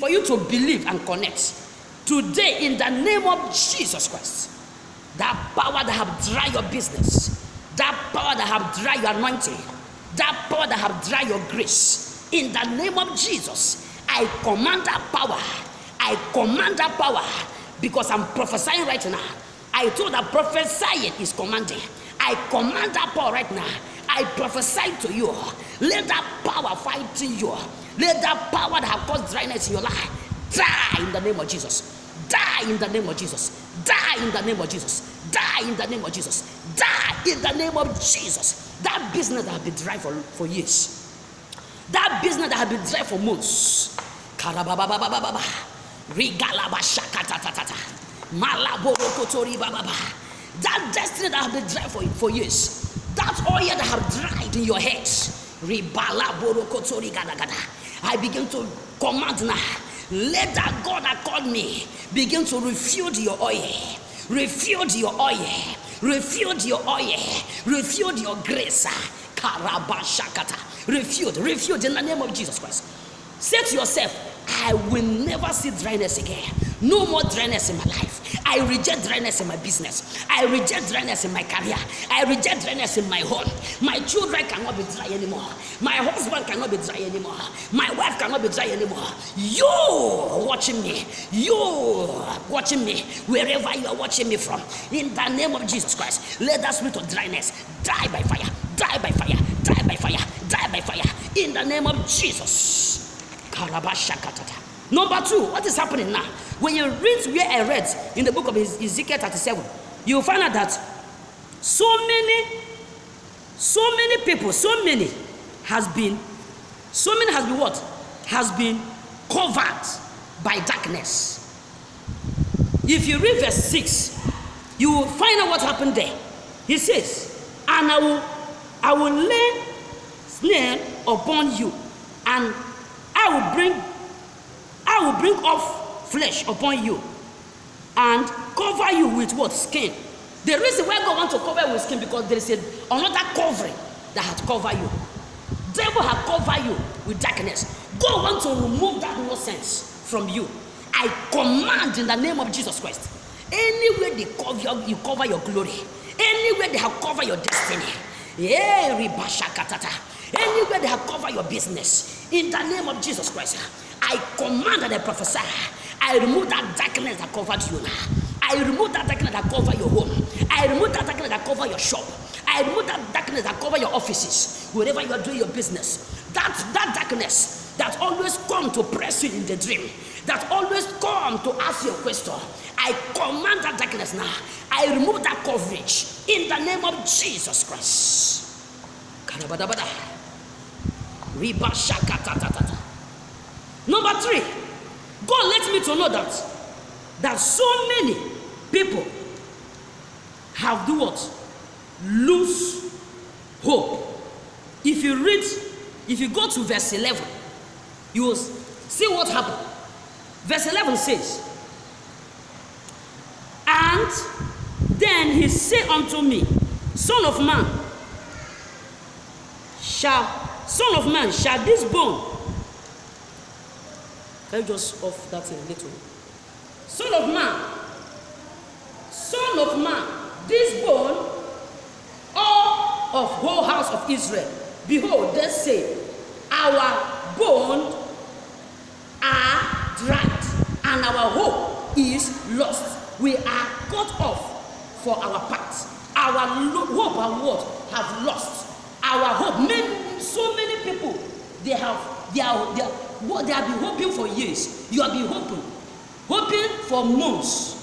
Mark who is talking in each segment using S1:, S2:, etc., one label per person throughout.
S1: for you to believe and connect. Today, in the name of Jesus Christ, that power that have dry your business, that power that have dry your anointing, that power that have dry your grace, in the name of Jesus, I command that power. I command that power, because I'm prophesying right now. I told that prophesying is commanding. I command that power right now. I prophesy to you. Let that power fight in you. Let that power that have caused dryness in your life die in the name of Jesus. Die in the name of Jesus. Die in the name of Jesus. Die in the name of Jesus. Die in the name of Jesus. That business that has been dry for years. That business that has been dry for months. Karabababababa. Rigalabashakatatata. Malaborokotoribababa. That destiny that has been dry for years. That oil that have dried in your head. I begin to command now. Let that God that called me begin to refuel your oil. Refuel your oil. Refuel your oil. Refuel your grace. Karabashakata. Refuel in the name of Jesus Christ. Say to yourself, I will never see dryness again. No more dryness in my life. I reject dryness in my business. I reject dryness in my career. I reject dryness in my home. My children cannot be dry anymore. My husband cannot be dry anymore. My wife cannot be dry anymore. You watching me. Wherever you are watching me from. In the name of Jesus Christ. Let that spirit of dryness die by fire. Die by fire. Die by fire. Die by fire. In the name of Jesus. Number 2, what is happening now? When you read where I read in the book of Ezekiel 37, you will find out that so many people has been what? Has been covered by darkness. If you read verse 6, you will find out what happened there. He says, and I will lay snare upon you, and I will bring off flesh upon you and cover you with what? Skin. The reason why God wants to cover you with skin, because there is another covering that has covered you. Devil has covered you with darkness. God wants to remove that nonsense from you. I command in the name of Jesus Christ. Anywhere they cover you cover your glory. Anywhere they have covered your destiny. Anywhere they have covered your business. In the name of Jesus Christ, I command and I prophesy. I remove that darkness that covered you now. I remove that darkness that covered your home. I remove that darkness that covered your shop. I remove that darkness that covered your offices. Wherever you are doing your business. That darkness that always come to press you in the dream. That always come to ask you a question. I command that darkness now. I remove that coverage. In the name of Jesus Christ. Number 3, God lets me to know that so many people have do what? Lose hope. If you go to verse 11, you will see what happened. Verse 11 says, and then he said unto me, Son of man, shall this bone, can you just off that a little? Son of man, this bone, all of whole house of Israel, behold, they say, our bones are dried, and our hope is lost. We are cut off for our part. Our hope and what have lost. Our hope. So many people, they have been hoping for years. You have been hoping for months.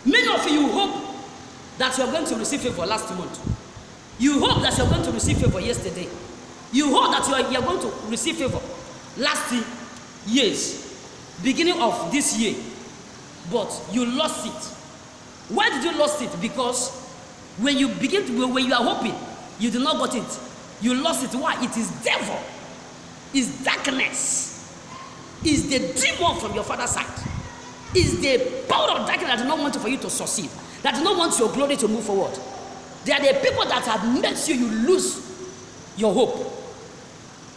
S1: Many of you hope that you are going to receive favor last month. You hope that you are going to receive favor yesterday. You hope that you are going to receive favor last years, beginning of this year, but you lost it. Why did you lose it? Because when you are hoping, you did not get it. You lost it. Why? It is devil. It's darkness. It's the demon from your father's side. It's the power of darkness that does not want for you to succeed. That does not want your glory to move forward. They are the people that have made you lose your hope.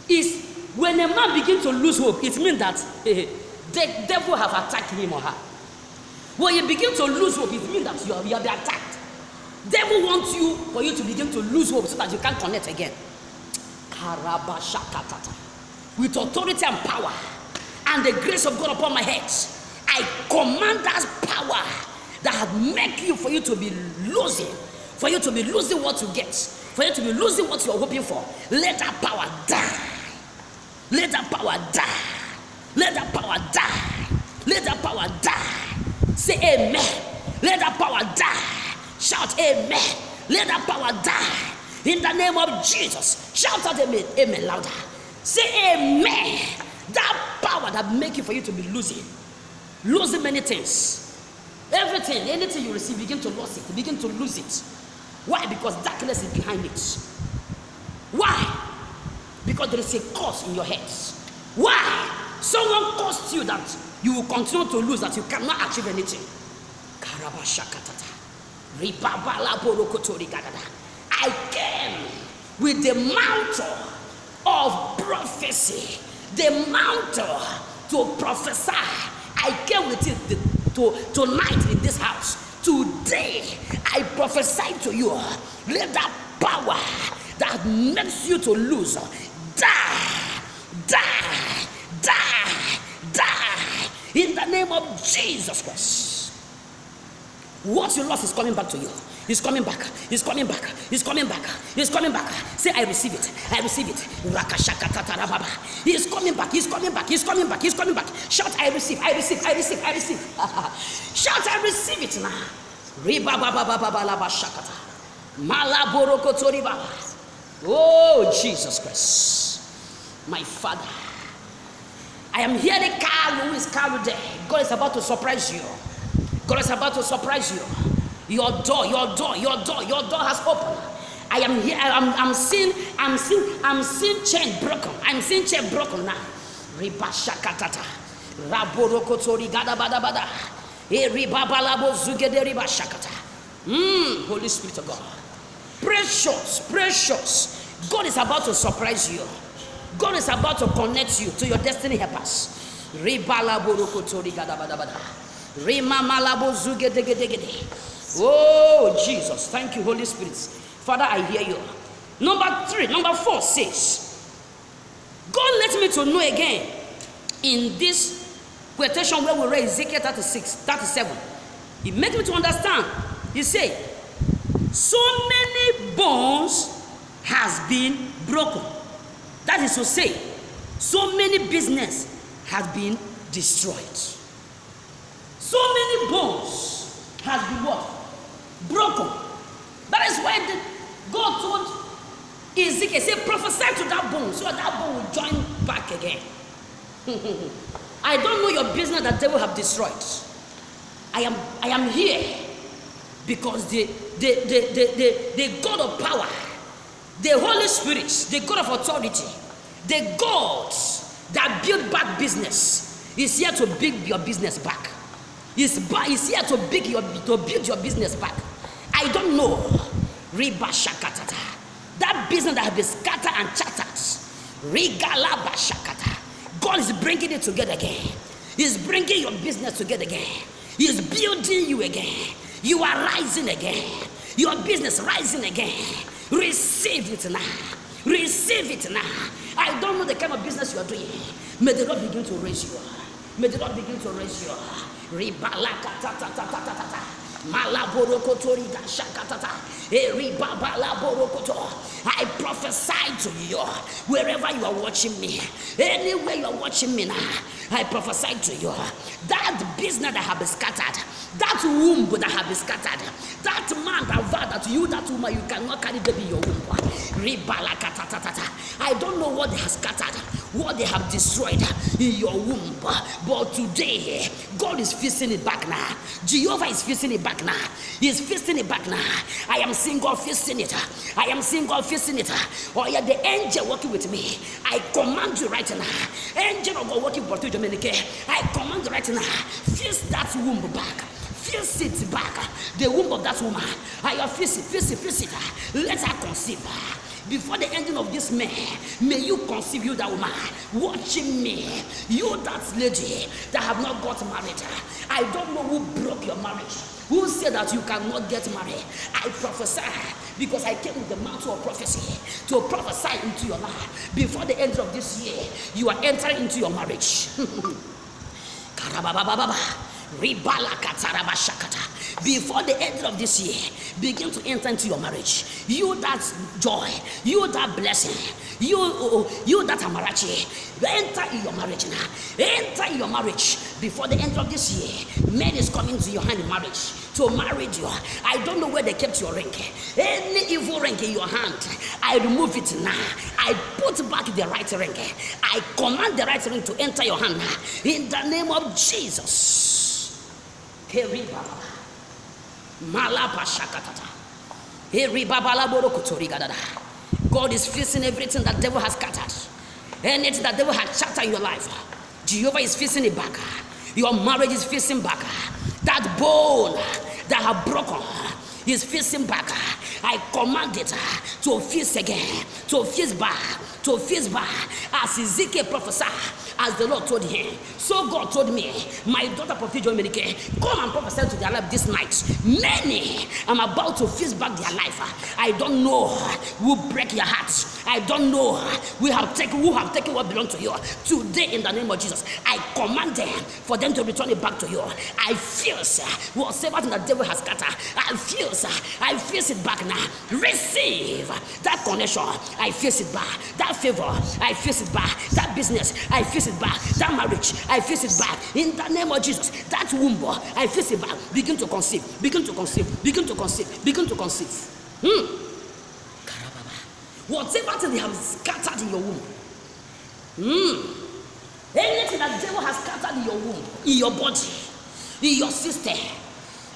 S1: It's when a man begins to lose hope, it means that the devil have attacked him or her. When you begin to lose hope, it means that you are being attacked. Devil wants you for you to begin to lose hope so that you can't connect again. With authority and power and the grace of God upon my head, I command that power that had made you for you to be losing, what you get, for you to be losing what you are hoping for. Let that power die. Let that power die. Let that power die. Let that power die. Say amen. Let that power die. Shout amen. Let that power die. In the name of Jesus. Shout out amen. Amen louder. Say amen. That power that make you for you to be losing many things. Everything, anything you receive, begin to lose it. Begin to lose it. Why? Because darkness is behind it. Why? Because there is a cause in your head. Why? Someone caused you that you will continue to lose, that you cannot achieve anything. I came with the mantle of prophecy, the mantle to prophesy. I came with it tonight in this house. Today, I prophesy to you. Let that power that makes you to lose die, die, die, die. In the name of Jesus Christ. What you lost is coming back to you. It's coming back. It's coming back. It's coming back. It's coming back. Say, I receive it. I receive it. He's coming back. He's coming back. He's coming back. He's coming back. Shout, I receive. I receive. I receive. I receive. Shout, I receive it now. Oh, Jesus Christ. My Father. I am hearing Carl Carl there. God is about to surprise you. God is about to surprise you. Your door has opened. I am here. I'm seeing chain broken. I'm seeing chain broken now. Ribashakatata. Raborokotori gadabadabada. Ribabalabo zugede ribashakata. Holy Spirit of God. Precious. God is about to surprise you. God is about to connect you to your destiny helpers. Ribalaborokotori gadabadabada. Rimamalabo zugedegedegede. Oh, Jesus. Thank you, Holy Spirit. Father, I hear you. Number 4 says, God let me to know again in this quotation where we read Ezekiel 37. He made me to understand. He said, so many bones has been broken. That is to say, so many business has been destroyed. So many bones has been what? Broken. That is why God told Ezekiel, say, prophesy to that bone, so that bone will join back again. I don't know your business that devil have destroyed. I am here because the God of power, the Holy Spirit, the God of authority, the God that build back business is here to build your business back. Is here to build your business back. I don't know. That business that has been scattered and chattered. God is bringing it together again. He's bringing your business together again. He's building you again. You are rising again. Your business rising again. Receive it now. Receive it now. I don't know the kind of business you are doing. May the Lord begin to raise you. May the Lord begin to raise you. Ribalaka ta ta ta ta ta ta. Malaborokotori gashakatata. I prophesy to you wherever you are watching me, anywhere you are watching me now. I prophesy to you that business that have been scattered, that womb that have been scattered, that man that vowed that you, that woman, you cannot carry baby in your womb. I don't know what they have scattered, what they have destroyed in your womb, but today God is fixing it back now. Jehovah is fixing it back now. He is fixing it back now. I am seeing God fixing it. I am seeing God fixing it. Oh yeah, the angel working with me. I command you right now. Angel of God working for you, Dominique. I command you right now. Fix that womb back. Fix it back. The womb of that woman. I fix it. Let her conceive. before the ending of this May, may you conceive, you that woman watching me, you that lady that have not got married. I don't know who broke your marriage, who said that you cannot get married. I prophesy, because I came with the mantle of prophecy to prophesy into your life. Before the end of this year, you are entering into your marriage. Before the end of this year, begin to enter into your marriage. You that joy, you that blessing, you that amarachi, enter in your marriage now. Enter in your marriage before the end of this year. Man is coming to your hand in marriage to marry you. I don't know where they kept your ring. Any evil ring in your hand, I remove it now. I put back the right ring. I command the right ring to enter your hand now. In the name of Jesus. God is fixing everything that devil has scattered. Anything that devil has shattered in your life, Jehovah is fixing it back. Your marriage is fixing back. That bone that have broken is fixing back. I command it to fix again, to fix back, to fix back. As Ezekiel prophesied, as the Lord told him, so God told me, my daughter Prophet John Menike, come and prophesy to their life this night. Many I'm about to fix back their life. I don't know who break your hearts. I don't know who have taken what belongs to you. Today, in the name of Jesus, I command them for them to return it back to you. I feel whatever the devil has scattered, I feel it back now. Receive that connection. I feel it back. That favor, I feel it back. That business, I feel it back. That marriage, I feel it back. In the name of Jesus, that womb, I feel it back. Begin to conceive. Begin to conceive. Begin to conceive. Begin to conceive. Whatever thing they have scattered in your womb. Anything that the devil has scattered in your womb, in your body, in your system,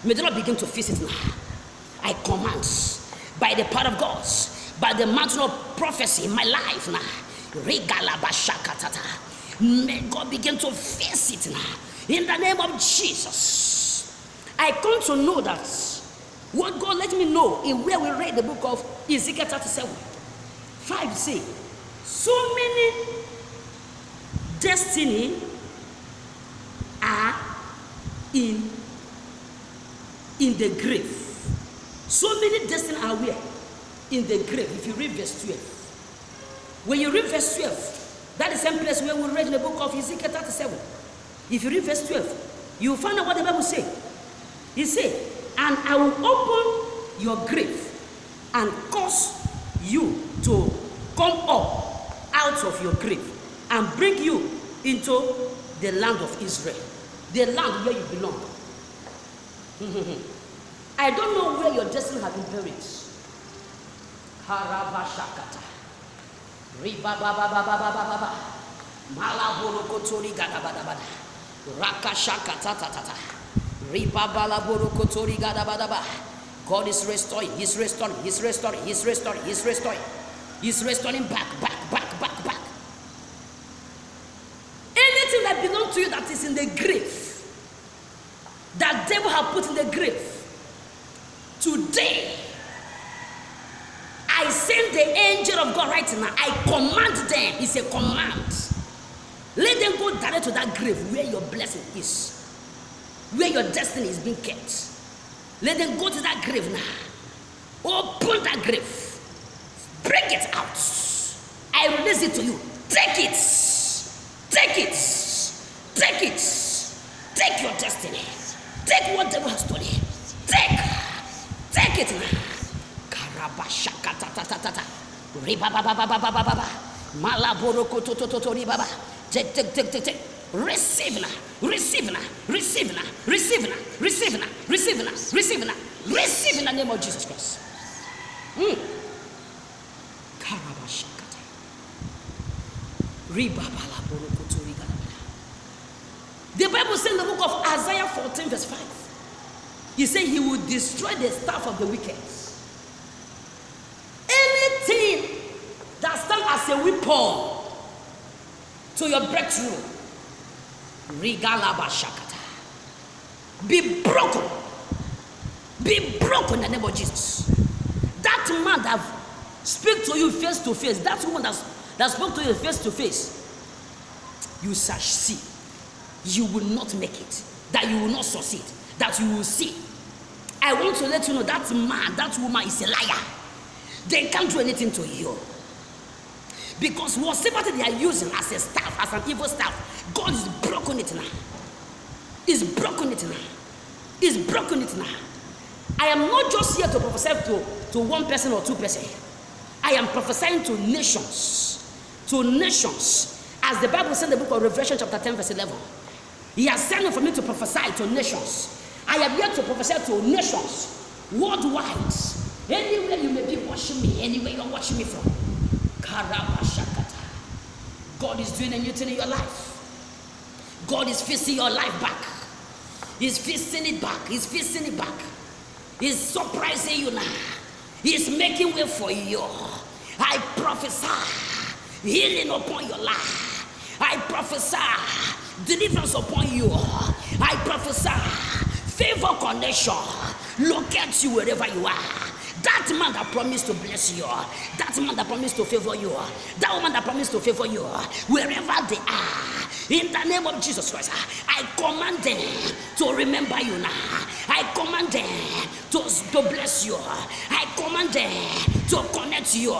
S1: may the Lord begin to fix it now. I command by the power of God, by the mountain of prophecy in my life now. May God begin to fix it now. In the name of Jesus. I come to know that what God let me know in where we read the book of Ezekiel 37:5 say, so many destiny are in the grave. So many destiny are where? In the grave. If you read verse 12. When you read verse 12, that is the same place where we read in the book of Ezekiel 37. If you read verse 12, you will find out what the Bible says. It says, and I will open your grave and cause you to come up out of your grave and bring you into the land of Israel, the land where you belong. I don't know where your destiny has been buried. Harabashakata. Ribababababababa. Malaburukotori gadabadabada. Rakashakatatata. Ribabalaburukotori gadabadaba. God is restoring. He's restoring. He's restoring. He's restoring. He's restoring. He's restoring back. Anything that belongs to you that is in the grave, that devil have put in the grave, today, I send the angel of God right now. I command them. It's a command. Let them go direct to that grave where your blessing is, where your destiny is being kept. Let them go to that grave now. Open that grave. Bring it out. I release it to you. Take it. Take it. Take it. Take your destiny. Take what the devil has stolen. Take it now. Karabashakatatata. Ribababababababa. Malaborokotototoribaba. Take. Receive now. Receive now. Receive now. Receive now. Receive now. Receive now. Receive now. Receive in the name of Jesus Christ. Karabashakata. Ribabalaborokoturigadabada. The Bible says in the book of Isaiah 14 verse 5. He said he will destroy the staff of the wicked. Anything that stands as a weapon to your breakthrough, Rigalabashakata, be broken. Be broken in the name of Jesus. That man that speak to you face to face, that woman that spoke to you face to face, you shall see. You will not make it. That you will not succeed. That you will see. I want to let you know that man, that woman is a liar. They can't do anything to you. Because whatever they are using as a staff, as an evil staff, God is broken it now. He's broken it now. He's broken it now. I am not just here to prophesy to one person or two persons. I am prophesying to nations. To nations. As the Bible says in the book of Revelation chapter 10 verse 11. He has sent me for me to prophesy to nations. I am here to prophesy to nations worldwide. Anywhere you may be watching me, anywhere you're watching me from. God is doing a new thing in your life. God is fixing your life back. He's fixing it back. He's fixing it back. He's surprising you now. He's making way for you. I prophesy healing upon your life. I prophesy deliverance upon you. I prophesy favor connection. Locate you wherever you are. That man that promised to bless you, that man that promised to favor you, that woman that promised to favor you, wherever they are, in the name of Jesus Christ, I command them to remember you now. I command them to bless you. I command them to connect you.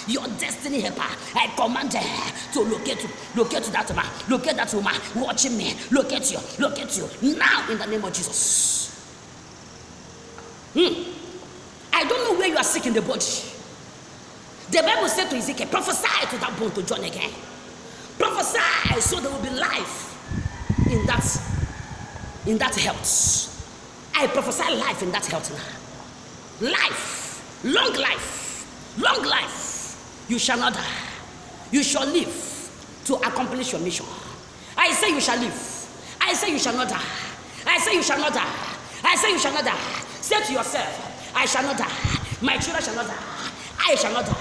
S1: Your destiny helper. I command them to locate that man, locate that woman watching me, locate you now in the name of Jesus. I don't know where you are sick in the body. The Bible said to Ezekiel, prophesy to that bone to join again. Prophesy so there will be life in that health. I prophesy life in that health now. Life, long life, long life. You shall not die. You shall live to accomplish your mission. I say you shall live. I say you shall not die. I say you shall not die. I say you shall not die. Say to yourself, I shall not die. My children shall not die. I shall not die.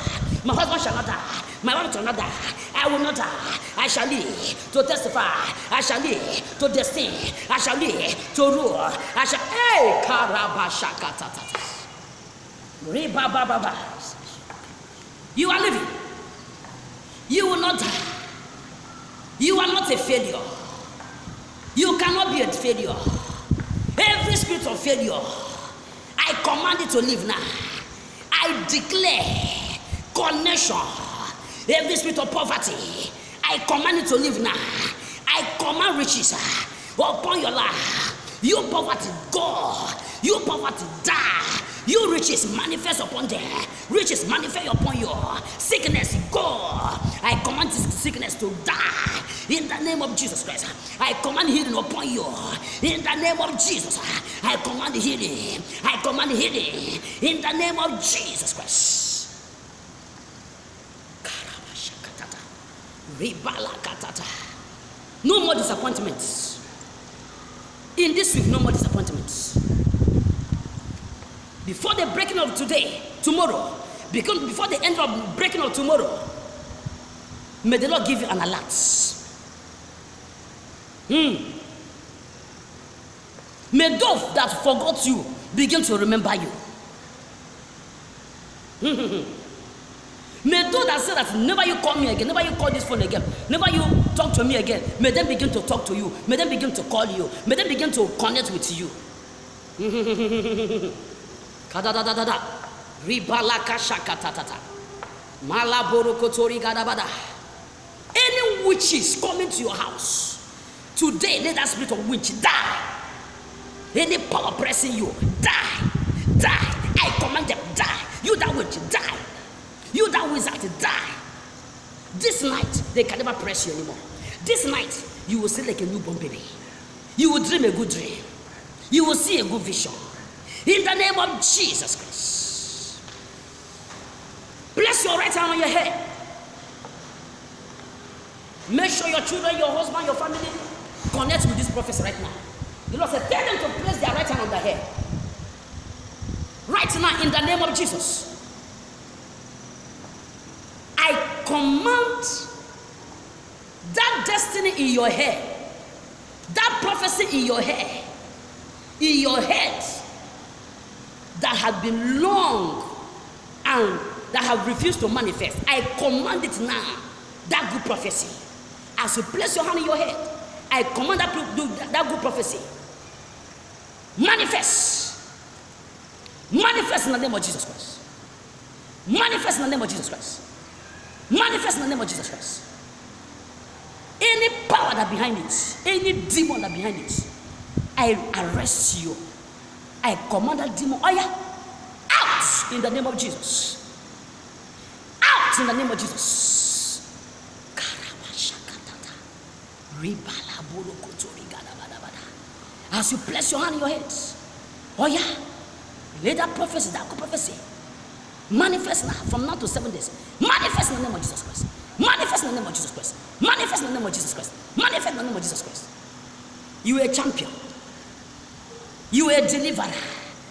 S1: My husband shall not die. My wife shall not die. I will not die. I shall live to testify. I shall live to destiny. I shall live to rule. I shall. Hey, karabashakatatata. Ribababa. You are living. You will not die. You are not a failure. You cannot be a failure. Every spirit of failure, I command it to leave now. I declare connection. Every spirit of poverty, I command it to leave now. I command riches upon your life. You poverty, go. You poverty, die. You riches manifest upon them. Riches manifest upon you. Sickness, go. I command this sickness to die. In the name of Jesus Christ. I command healing upon you. In the name of Jesus. I command healing. I command healing. In the name of Jesus Christ. No more disappointments. In this week, no more disappointments. Before the breaking of today, tomorrow, before the end of breaking of tomorrow, may the Lord give you an alert. May those that forgot you begin to remember you. May those that say that never you call me again, never you call this phone again, never you talk to me again, may them begin to talk to you, may them begin to call you, may them begin to connect with you. Any witches coming to your house today, let that spirit of witch die. Any power pressing you, die. I command them, die. You that witch, die. You that wizard, die. This night they can never press you anymore. This night you will see like a newborn baby. You will dream a good dream. You will see a good vision. In the name of Jesus Christ. Bless your right hand on your head. Make sure your children, your husband, your family connect with this prophecy right now. The Lord said, tell them to place their right hand on their head. Right now, in the name of Jesus. I command that destiny in your head, that prophecy in your head, that have been long and that have refused to manifest, I command it now. That good prophecy, as you place your hand in your head, I command that good prophecy. Manifest. Manifest in the name of Jesus Christ. Manifest in the name of Jesus Christ. Manifest in the name of Jesus Christ. Any power that behind it, any demon that behind it, I arrest you. I command that demon, oh yeah, out in the name of Jesus. Out in the name of Jesus. As you place your hand in your head, oh yeah, let that prophecy, that good prophecy, manifest now, from now to 7 days. Manifest in the name of Jesus Christ. Manifest in the name of Jesus Christ. Manifest in the name of Jesus Christ. Manifest in the name of Jesus Christ. You are a champion. You are a deliverer.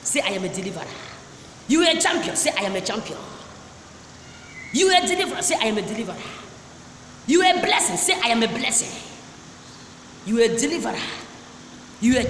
S1: Say, I am a deliverer. You are a champion. Say, I am a champion. You are a deliverer. Say, I am a deliverer. You are a blessing. Say, I am a blessing. You are a deliverer. You are a